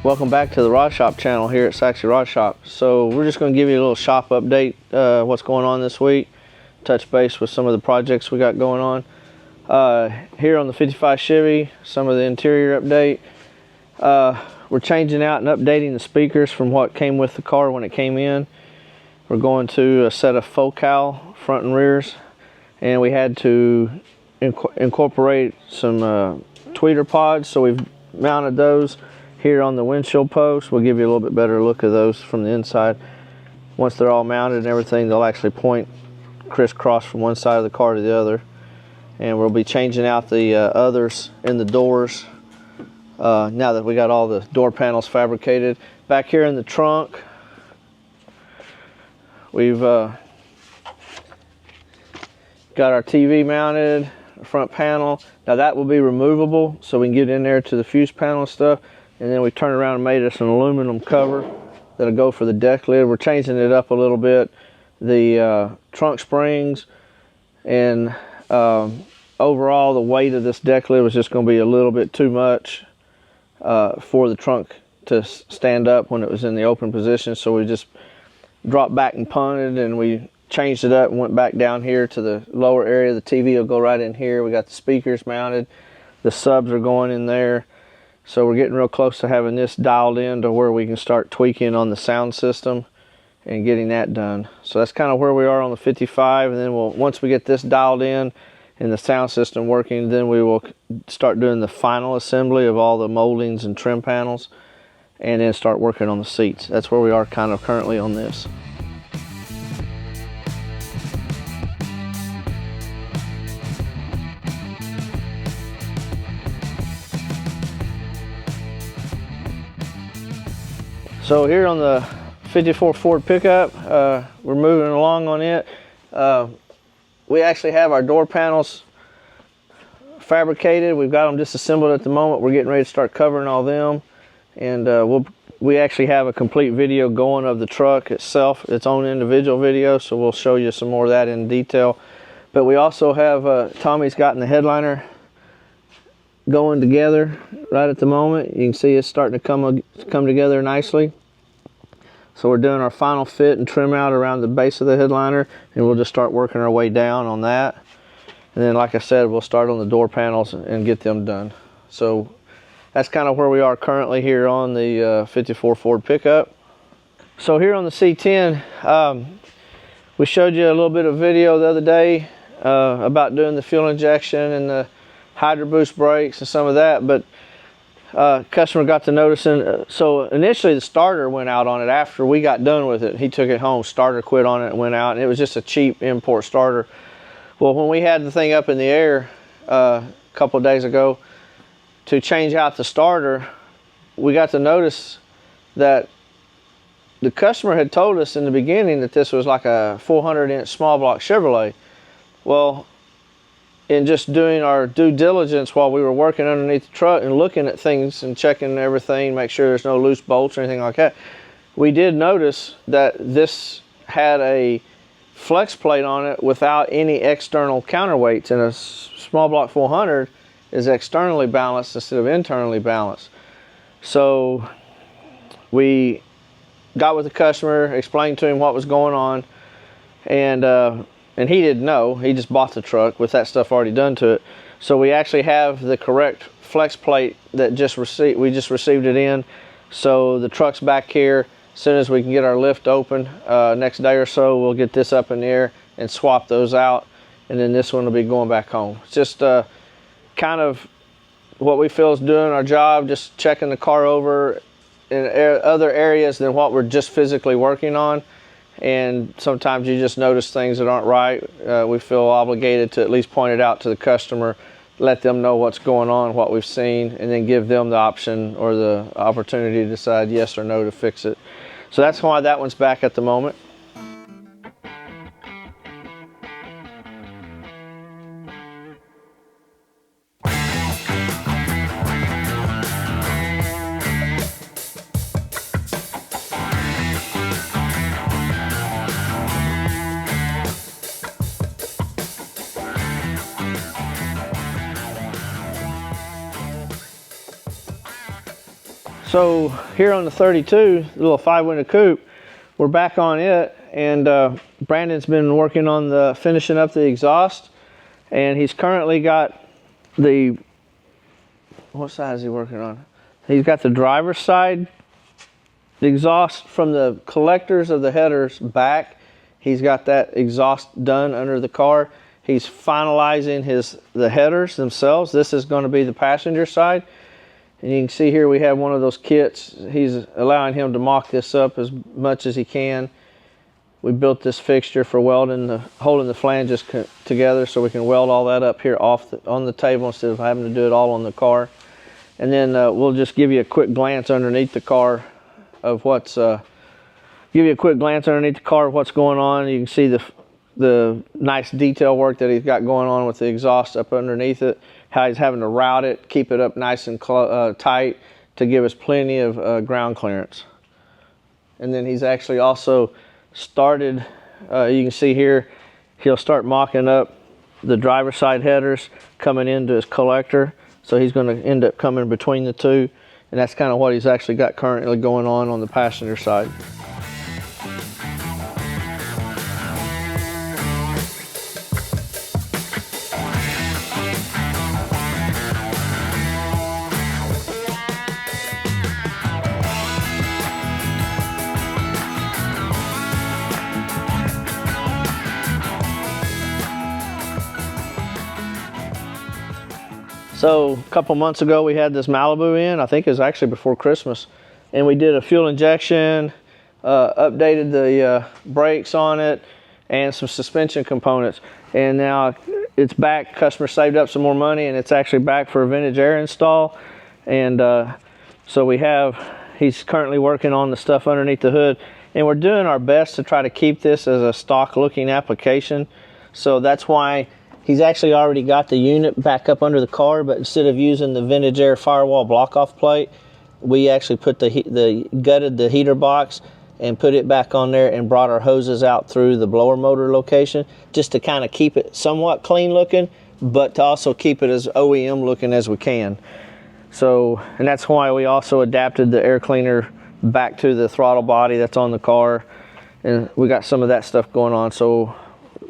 Welcome back to the Rod Shop channel here at Saxy Rod Shop. So we're just going to give you a little shop update, what's going on this week, touch base with some of the projects we got going on. Here on the 55 Chevy, some of the interior update. We're changing out and updating the speakers from what came with the car when it came in. We're going to a set of focal front and rears, and we had to incorporate some tweeter pods, so we've mounted those here on the windshield post. We'll give you a little bit better look of those from the inside. Once they're all mounted and everything, they'll actually point crisscross from one side of the car to the other. And we'll be changing out the others in the doors now that we got all the door panels fabricated. Back here in the trunk, we've got our TV mounted, front panel. Now that will be removable so we can get in there to the fuse panel and stuff. And then we turned around and made us an aluminum cover that'll go for the deck lid. We're changing it up a little bit. The trunk springs and overall the weight of this deck lid was just going to be a little bit too much for the trunk to stand up when it was in the open position. So we just dropped back and punted, and we changed it up and went back down here to the lower area. The TV will go right in here. We got the speakers mounted. The subs are going in there. So we're getting real close to having this dialed in to where we can start tweaking on the sound system and getting that done. So that's kind of where we are on the 55, and then once we get this dialed in and the sound system working, then we will start doing the final assembly of all the moldings and trim panels, and then start working on the seats. That's where we are kind of currently on this. So here on the 54 Ford pickup, we're moving along on it. We actually have our door panels fabricated. We've got them disassembled at the moment. We're getting ready to start covering all them. And we actually have a complete video going of the truck itself, its own individual video, so we'll show you some more of that in detail. But we also have, Tommy's gotten the headliner going together right at the moment. You can see it's starting to come together nicely. So we're doing our final fit and trim out around the base of the headliner, and we'll just start working our way down on that. And then, like I said, we'll start on the door panels and get them done. So that's kind of where we are currently here on the 54 Ford pickup. So here on the C10, we showed you a little bit of video the other day about doing the fuel injection and the Hydro Boost brakes and some of that, but customer got to noticing. So initially the starter went out on it after we got done with it. He took it home, starter quit on it and went out, and it was just a cheap import starter. Well, when we had the thing up in the air a couple of days ago to change out the starter, we got to notice that the customer had told us in the beginning that this was like a 400-inch small block Chevrolet. Well, in just doing our due diligence while we were working underneath the truck and looking at things and checking everything, make sure there's no loose bolts or anything like that, we did notice that this had a flex plate on it without any external counterweights, and a small block 400 is externally balanced instead of internally balanced. So we got with the customer, explained to him what was going on, and he didn't know. He just bought the truck with that stuff already done to it. So we actually have the correct flex plate that we just received it in. So the truck's back here. As soon as we can get our lift open, next day or so, we'll get this up in the air and swap those out. And then this one will be going back home. It's just kind of what we feel is doing our job, just checking the car over in other areas than what we're just physically working on. And sometimes you just notice things that aren't right. We feel obligated to at least point it out to the customer, let them know what's going on, what we've seen, and then give them the option or the opportunity to decide yes or no to fix it. So that's why that one's back at the moment. So here on the 32, the little 5-window coupe, we're back on it, and Brandon's been working on the finishing up the exhaust, and he's currently got the, what side is he working on? He's got the driver's side exhaust from the collectors of the headers back. He's got that exhaust done under the car. He's finalizing the headers themselves. This is going to be the passenger side. And you can see here we have one of those kits. He's allowing him to mock this up as much as he can. We built this fixture for welding, holding the flanges together so we can weld all that up here on the table instead of having to do it all on the car. And then we'll just give you a quick glance underneath the car of what's going on. You can see the nice detail work that he's got going on with the exhaust up underneath it, how he's having to route it, keep it up nice and tight to give us plenty of ground clearance. And then he's actually also started, you can see here, he'll start mocking up the driver's side headers coming into his collector. So he's going to end up coming between the two, and that's kind of what he's actually got currently going on the passenger side. So a couple months ago we had this Malibu in, I think it was actually before Christmas, and we did a fuel injection, updated the brakes on it, and some suspension components. And now it's back, customer saved up some more money, and it's actually back for a vintage air install. And so he's currently working on the stuff underneath the hood, and we're doing our best to try to keep this as a stock looking application. So that's why he's actually already got the unit back up under the car, but instead of using the vintage air firewall block-off plate, we actually put gutted the heater box and put it back on there and brought our hoses out through the blower motor location just to kind of keep it somewhat clean looking, but to also keep it as OEM looking as we can. So, and that's why we also adapted the air cleaner back to the throttle body that's on the car, and we got some of that stuff going on. So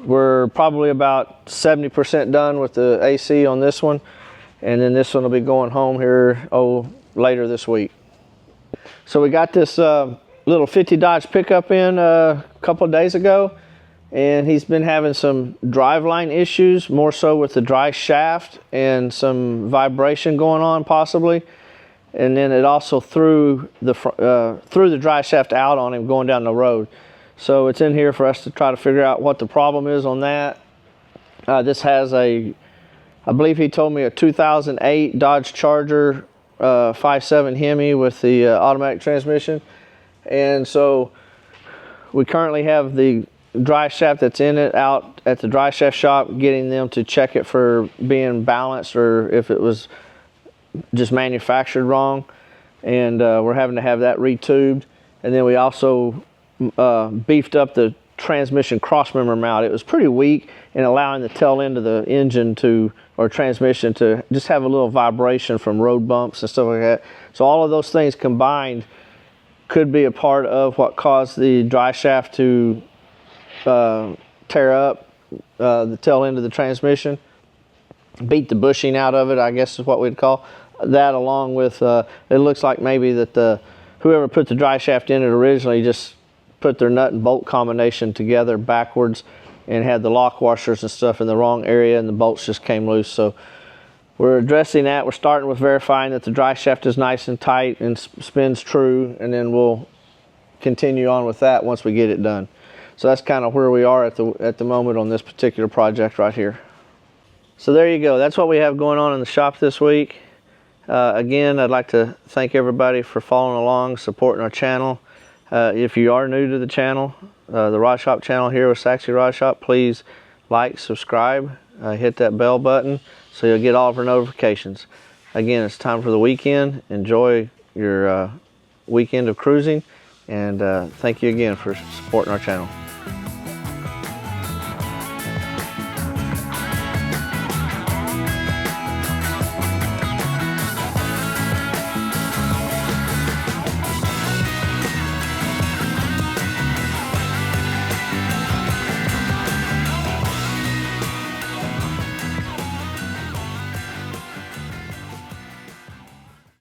we're probably about 70% done with the AC on this one, and then this one will be going home here later this week. So we got this little 50 Dodge pickup in a couple of days ago, and he's been having some driveline issues, more so with the dry shaft and some vibration going on possibly, and then it also threw the dry shaft out on him going down the road. So it's in here for us to try to figure out what the problem is on that. This has I believe he told me a 2008 Dodge Charger 5.7 Hemi with the automatic transmission. And so we currently have the dry shaft that's in it out at the dry shaft shop, getting them to check it for being balanced or if it was just manufactured wrong. And we're having to have that retubed. And then we also beefed up the transmission crossmember mount. It was pretty weak in allowing the tail end of the engine or transmission to just have a little vibration from road bumps and stuff like that. So all of those things combined could be a part of what caused the dry shaft to tear up the tail end of the transmission, beat the bushing out of it, I guess is what we'd call that, along with it looks like maybe that whoever put the dry shaft in it originally just put their nut and bolt combination together backwards and had the lock washers and stuff in the wrong area, and the bolts just came loose. So we're addressing that. We're starting with verifying that the dry shaft is nice and tight and spins true, and then we'll continue on with that once we get it done. So that's kind of where we are at the moment on this particular project right here. So there you go. That's what we have going on in the shop this week. Again, I'd like to thank everybody for following along, supporting our channel. If you are new to the channel, the Rod Shop channel here with Saxy Rod Shop, please like, subscribe, hit that bell button so you'll get all of our notifications. Again, it's time for the weekend. Enjoy your weekend of cruising, and thank you again for supporting our channel.